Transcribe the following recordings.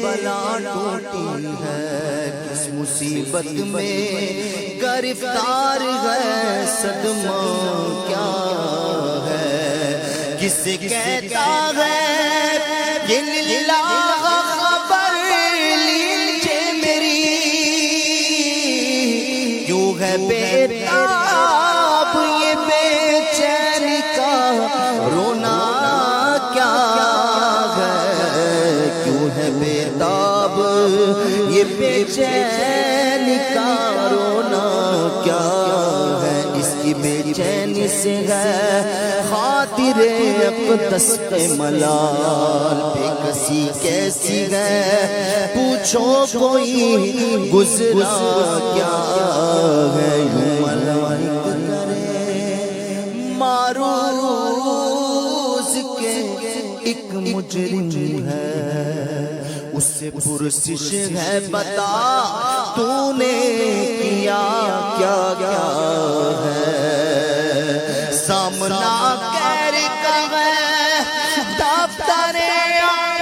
بلا ٹوٹی ہے، کس مصیبت میں گرفتار ہے، صدمہ کیا ہے، کسے کہتا ہے یہ للہ خبر لیجے میری، کیوں ہے بیتاب یہ بے چین کا رونا کیا ہے، کیوں ہے بیتاب یہ بے چین کا رونا کیا ہے، اس کی بے چینی سے ہے خاطر اقدس پہ ملال، بے کسی کیسی ہے پوچھو کوئی گزرا کیا ہے، یوں ملائک کرے معروض کے ایک مجرم ہے، اس سے پرسش ہے بتا تو نے کیا کیا کیا ہے، سامنا کہر کا ہے دفتر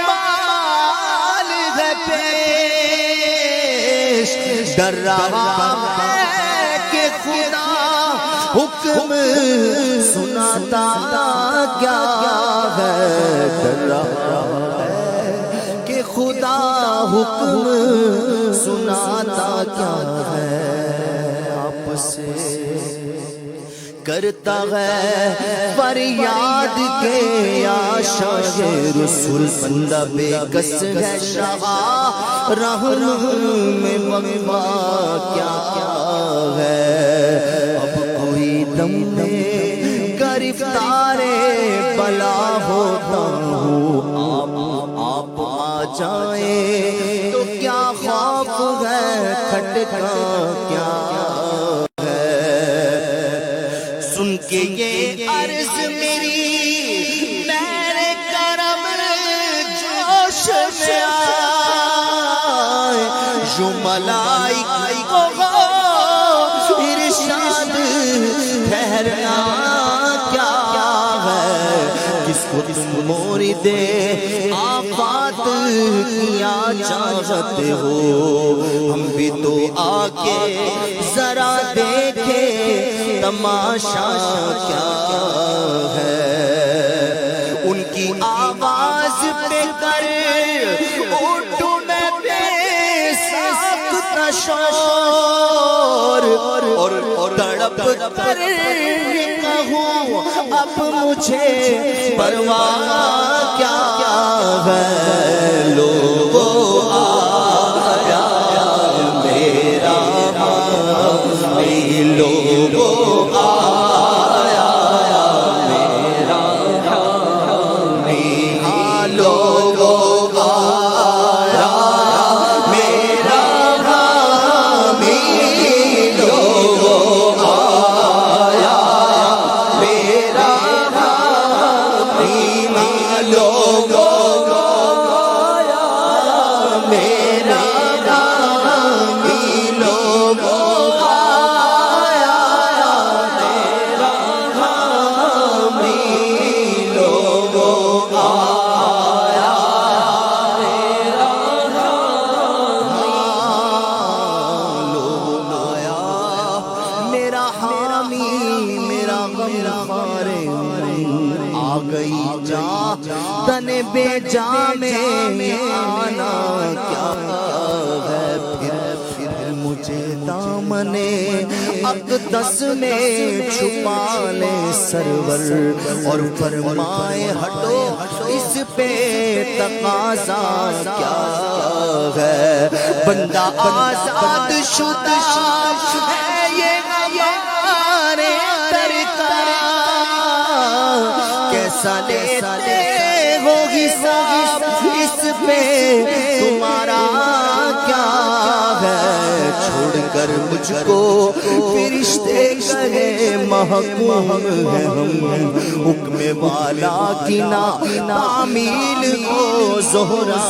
اعمال ہے پیش، ڈر رہا ہے کہ خدا حکم سناتا کیا ہے، ڈر رہا ہے کہ خدا حکم سناتا کیا ہے، آپ سے کرتا ہے فریاد کے یا شاہ رسول، بندہ بے کس ہے شاہ رحم میں وفا کیا کیا ہے، اب کوئی دم میں گرفتار بلا ہوتا ہوں، آپ آ جائیں تو کیا خوف ہے، کھٹکا کیا سن کے یہ عرض میری میرے کرم جوش میں آئے، جو ملائک کو ارشاد ٹھہرنا کیا ہے، کس کو تم مورد آفات کیا چاہتے ہو، ہم بھی تو آ کے ذرا دیکھے تماشا کیا ہے، ان کی آواز پہ کر اٹھوں میں بے ساختہ شور، اور تڑپ کر کہوں اب مجھے پرواہ کیا ہے، لوگو آیا میرا حامی، لوگو آیا میرا حامی، ہاں لوگو آیا میرا حامی، لوگو آیا میرا حامی، ہاں لوگو آیا میرا حامی، لوگو آ گئی جا تن بے جا میں آنا کیا ہے، پھر مجھے دامن اقدس میں چھپا لے سرور، اور فرمائے ہٹو اس پہ تقاضا کیا ہے، بندہ آزاد شدہ ہے یہ ہمارے کیسا لیتے ہو حساب اس پہ تمہارا کیا ہے، چھوڑ کر مجھ کو فرشتے کہے محکوم ہے ہم، حکم والا کی نا تعمیل کو زہرا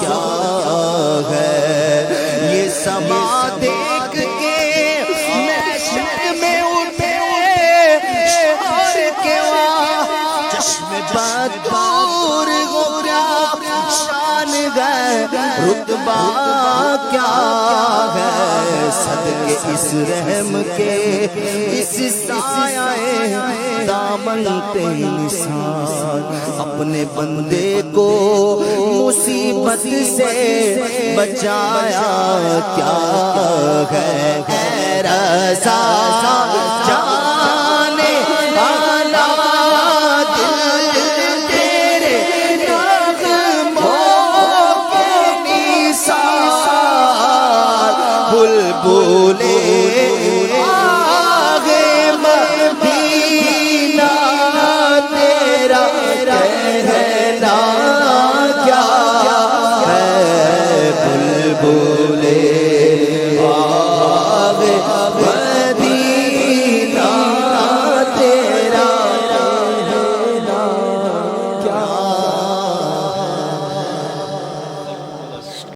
کیا ہے، یہ سما دیکھ کے محشر میں اٹھے شور کے چشم بدور گورا شان گئے رتبہ کیا ہے صدقے اس رحم کے اس سایہ دامن پہ نثار اپنے بندے کو مصیبت سے بچایا کیا ہے رضا جانے والا دل تیرے نغموں کے نثار بلبلے